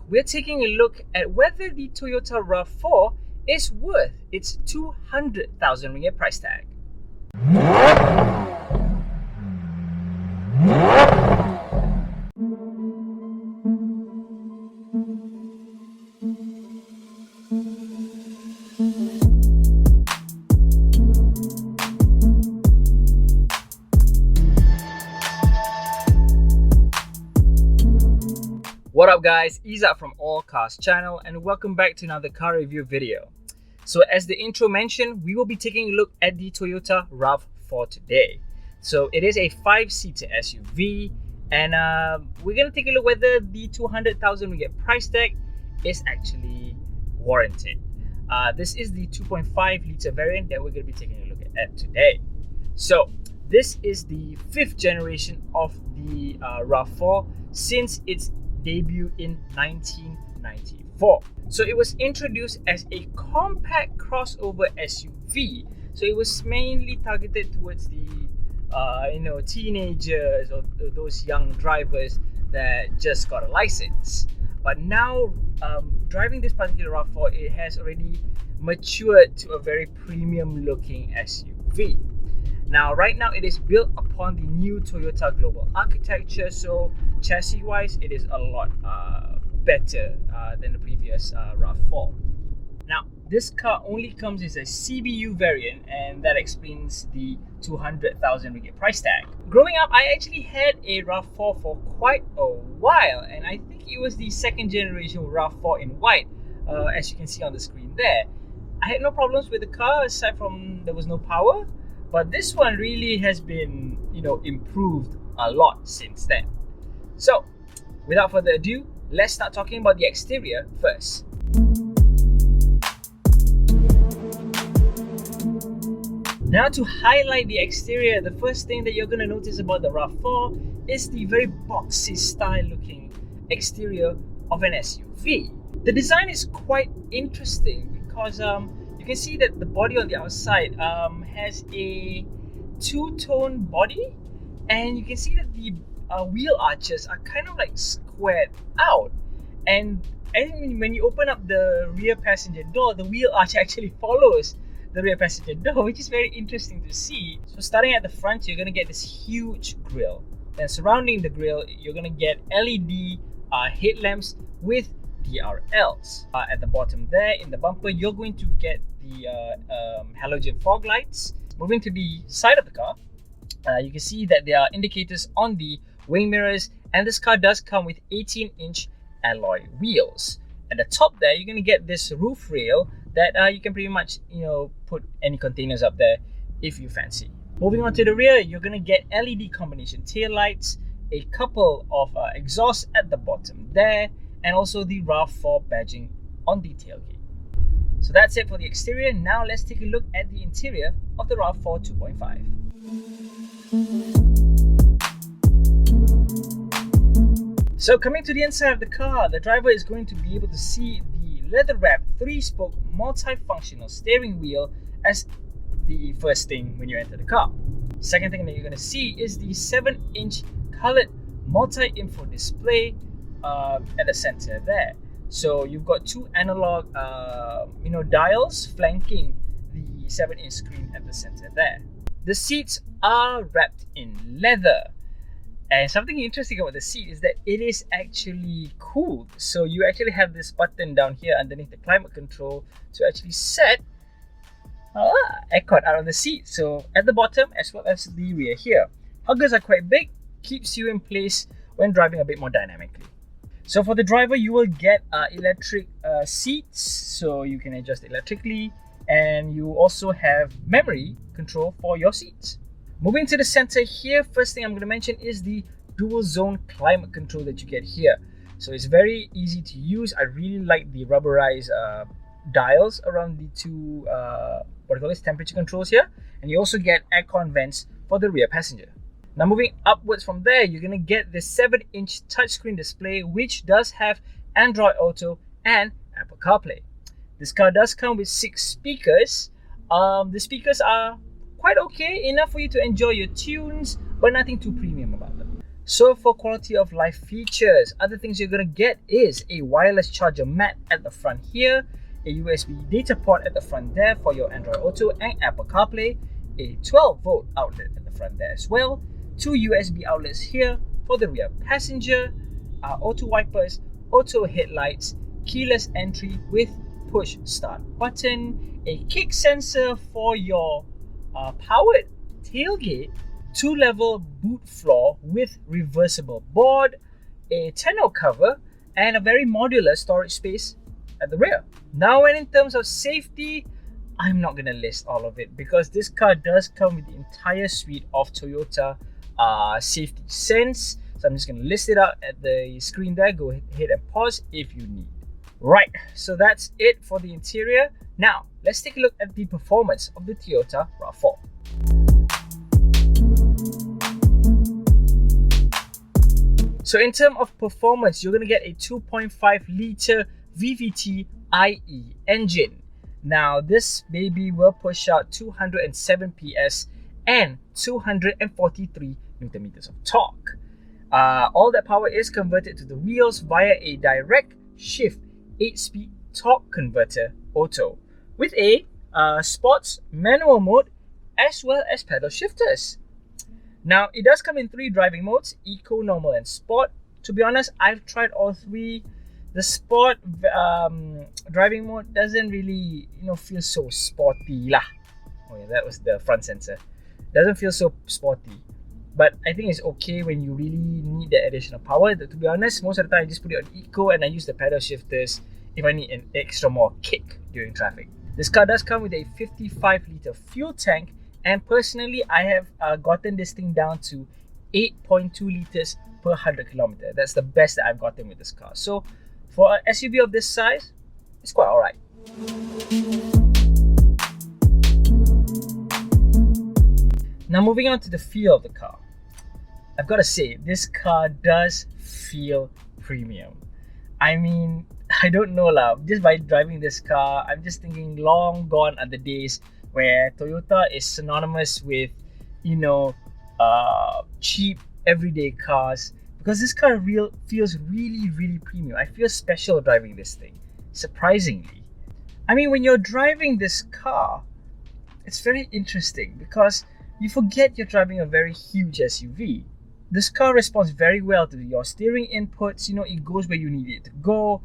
we're taking a look at whether the Toyota Rav4 is worth its 200,000 ringgit price tag. What up guys, Izzat from All Cars channel, and welcome back to another car review video. So as the intro mentioned, we will be taking a look at the Toyota Rav4 today. So it is a 5-seater SUV, and we're going to take a look whether the 200,000 ringgit price tag is actually warranted. This is the 2.5 litre variant that we're going to be taking a look at today. So this is the 5th generation of the Rav4 since its debut in 1994. So it was introduced as a compact crossover SUV. So it was mainly targeted towards the teenagers or those young drivers that just got a license. But now, driving this particular Rav4, it has already matured to a very premium looking SUV. Now, right now, it is built upon the new Toyota global architecture, so chassis-wise, it is a lot better than the previous Rav4. Now, this car only comes as a CBU variant, and that explains the 200,000 ringgit price tag. Growing up, I actually had a Rav4 for quite a while, and I think it was the 2nd generation Rav4 in white, as you can see on the screen there. I had no problems with the car, aside from there was no power. But this one really has been, improved a lot since then. So, without further ado, let's start talking about the exterior first. Now, to highlight the exterior, the first thing that you're going to notice about the Rav4 is the very boxy style looking exterior of an SUV. The design is quite interesting because you can see that the body on the outside has a two-tone body, and you can see that the wheel arches are kind of like squared out, and when you open up the rear passenger door, the wheel arch actually follows the rear passenger door, which is very interesting to see. So starting at the front, you're going to get this huge grille, and surrounding the grille, you're going to get LED headlamps with DRLs. At the bottom there, in the bumper, you're going to get the halogen fog lights. Moving to the side of the car, you can see that there are indicators on the wing mirrors, and this car does come with 18-inch alloy wheels. At the top there, you're going to get this roof rail that you can pretty much put any containers up there if you fancy. Moving on to the rear, you're going to get LED combination tail lights, a couple of exhausts at the bottom there, and also the Rav4 badging on the tailgate. So that's it for the exterior. Now let's take a look at the interior of the Rav4 2.5. So coming to the inside of the car, the driver is going to be able to see the leather-wrapped 3-spoke multifunctional steering wheel as the first thing when you enter the car. Second thing that you're going to see is the 7-inch colored multi-info display at the center there. So you've got 2 analog dials flanking the 7-inch screen at the center there. The seats are wrapped in leather, and something interesting about the seat is that it is actually cooled. So you actually have this button down here underneath the climate control to actually set aircon out of the seat. So at the bottom as well as the rear here, huggers are quite big, keeps you in place when driving a bit more dynamically. So for the driver, you will get electric seats, so you can adjust electrically, and you also have memory control for your seats. Moving to the center here, first thing I'm going to mention is the dual zone climate control that you get here. So it's very easy to use. I really like the rubberized dials around the two temperature controls here, and you also get aircon vents for the rear passenger. Now moving upwards from there, you're going to get the 7-inch touchscreen display, which does have Android Auto and Apple CarPlay. This car does come with 6 speakers. The speakers are quite okay, enough for you to enjoy your tunes, but nothing too premium about them. So for quality of life features, other things you're going to get is a wireless charger mat at the front here, a USB data port at the front there for your Android Auto and Apple CarPlay, a 12-volt outlet at the front there as well, 2 USB outlets here for the rear passenger, auto wipers, auto headlights, keyless entry with push start button, a kick sensor for your powered tailgate, 2-level boot floor with reversible board, a tonneau cover, and a very modular storage space at the rear. Now, when in terms of safety, I'm not going to list all of it because this car does come with the entire suite of Toyota safety sense. So I'm just going to list it out at the screen there. Go ahead and pause if you need. Right, so that's it for the interior. Now, let's take a look at the performance of the Toyota Rav4. So in terms of performance, you're going to get a 2.5 litre VVT IE engine. Now this baby will push out 207 PS and 243 Newton meters of torque. All that power is converted to the wheels via a direct shift 8-speed torque converter auto with a sports manual mode as well as pedal shifters. Now, it does come in 3 driving modes, Eco, Normal, and Sport. To be honest, I've tried all 3. The Sport driving mode doesn't really, feel so sporty lah. Oh yeah, that was the front sensor. Doesn't feel so sporty. But I think it's okay when you really need that additional power. To be honest, most of the time I just put it on Eco and I use the pedal shifters if I need an extra more kick during traffic. This car does come with a 55-litre fuel tank. And personally, I have gotten this thing down to 8.2 liters per 100 kilometer. That's the best that I've gotten with this car. So for an SUV of this size, it's quite alright. Now moving on to the feel of the car. I've got to say, this car does feel premium. I mean, I don't know lah. Just by driving this car, I'm just thinking long gone are the days where Toyota is synonymous with, cheap everyday cars, because this car feels really, really premium. I feel special driving this thing, surprisingly. I mean, when you're driving this car, it's very interesting because you forget you're driving a very huge SUV. This car responds very well to your steering inputs. It goes where you need it to go.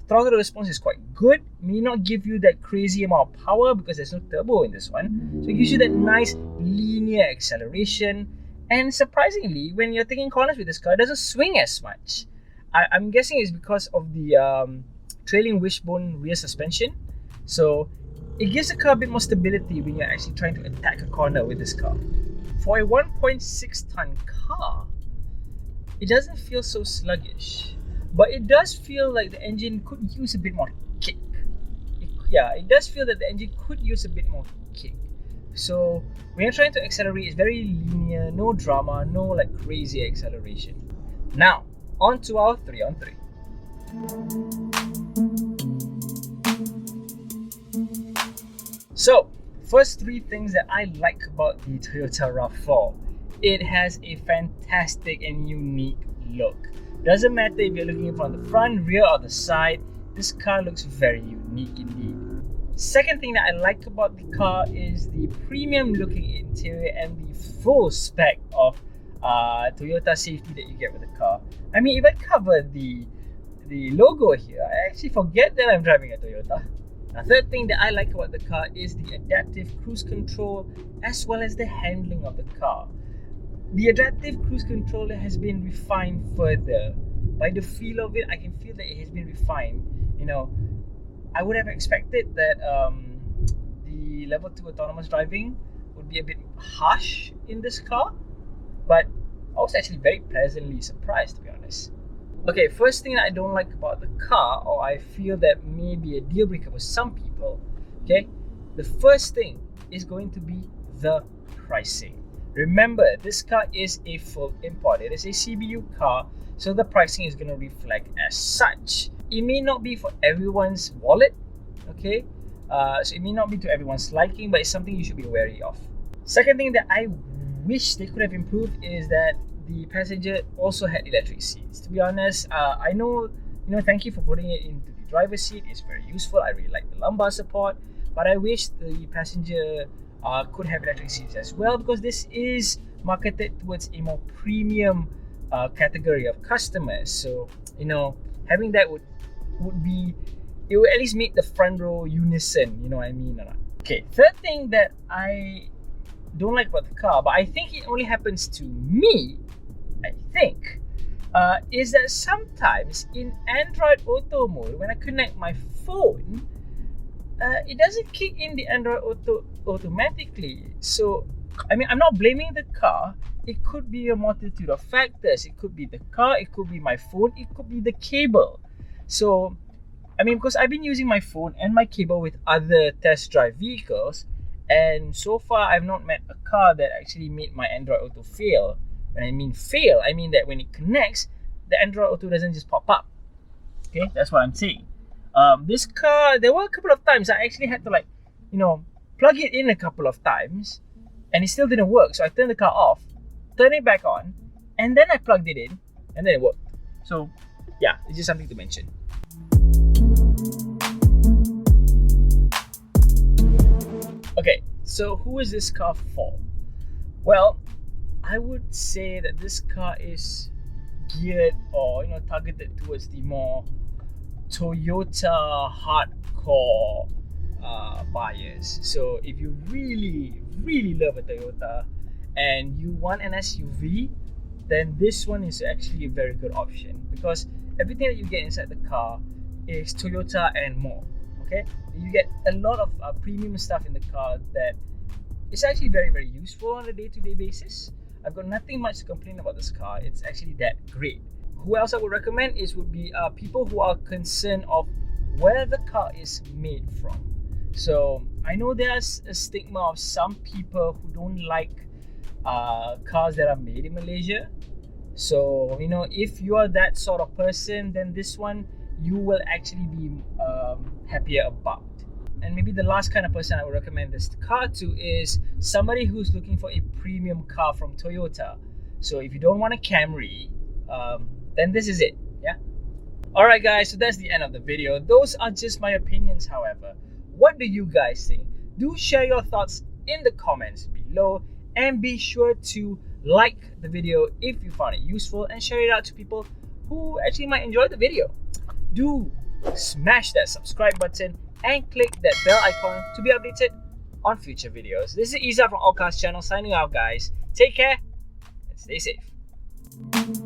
Throttle response is quite good. May not give you that crazy amount of power because there's no turbo in this one. So it gives you that nice linear acceleration. And surprisingly, when you're taking corners with this car, it doesn't swing as much. I'm guessing it's because of the trailing wishbone rear suspension. So it gives the car a bit more stability when you're actually trying to attack a corner with this car. For a 1.6 ton car, it doesn't feel so sluggish. But it does feel like the engine could use a bit more kick. It does feel that the engine could use a bit more kick. So when you're trying to accelerate, it's very linear, no drama, no crazy acceleration. Now, on to our 3-on-3. So, first 3 things that I like about the Toyota Rav4. It has a fantastic and unique look. Doesn't matter if you're looking from the front, rear, or the side, this car looks very unique indeed. Second thing that I like about the car is the premium looking interior and the full spec of Toyota safety that you get with the car. I mean, if I cover the logo here, I actually forget that I'm driving a Toyota. The third thing that I like about the car is the adaptive cruise control as well as the handling of the car. The adaptive cruise control has been refined further. By the feel of it, I can feel that it has been refined. I would have expected that the level 2 autonomous driving would be a bit harsh in this car, but I was actually very pleasantly surprised, to be honest. Okay, first thing that I don't like about the car, or I feel that may be a deal breaker for some people, okay, the first thing is going to be the pricing. Remember, this car is a full import. It is a CBU car, so the pricing is going to reflect as such. It may not be for everyone's wallet, okay? So it may not be to everyone's liking, but it's something you should be wary of. Second thing that I wish they could have improved is that the passenger also had electric seats. To be honest, I know, thank you for putting it into the driver's seat. It's very useful. I really like the lumbar support, but I wish the passenger could have electric seats as well, because this is marketed towards a more premium category of customers. So having that would be, it would at least make the front row unison. You know what I mean or not? Okay, third thing that I don't like about the car, but I think it only happens to me, I think, is that sometimes in Android Auto mode, when I connect my phone, it doesn't kick in the Android Auto automatically. So, I mean, I'm not blaming the car. It could be a multitude of factors. It could be the car, it could be my phone, it could be the cable. So, I mean, because I've been using my phone and my cable with other test drive vehicles, and so far I've not met a car that actually made my Android Auto fail. When I mean fail, I mean that when it connects, the Android Auto doesn't just pop up. Okay, that's what I'm saying. This car, there were a couple of times I actually had to plug it in a couple of times, and it still didn't work. So I turned the car off, turned it back on, and then I plugged it in, and then it worked. So yeah, it's just something to mention. Okay, so who is this car for? Well, I would say that this car is geared or targeted towards the more Toyota hardcore buyers. So if you really, really love a Toyota and you want an SUV, then this one is actually a very good option, because everything that you get inside the car is Toyota and more. Okay, you get a lot of premium stuff in the car that is actually very, very useful on a day-to-day basis. I've got nothing much to complain about this car. It's actually that great. Who else I would recommend would be people who are concerned of where the car is made from. So I know there's a stigma of some people who don't like cars that are made in Malaysia. So if you are that sort of person, then this one you will actually be happier about. And maybe the last kind of person I would recommend this car to is somebody who's looking for a premium car from Toyota. So if you don't want a Camry, then this is it. Yeah. Alright guys, so that's the end of the video. Those are just my opinions, however. What do you guys think? Do share your thoughts in the comments below, and be sure to like the video if you found it useful, and share it out to people who actually might enjoy the video. Do smash that subscribe button and click that bell icon to be updated on future videos. This is Izzat from WapCar.my channel signing out, guys. Take care and stay safe.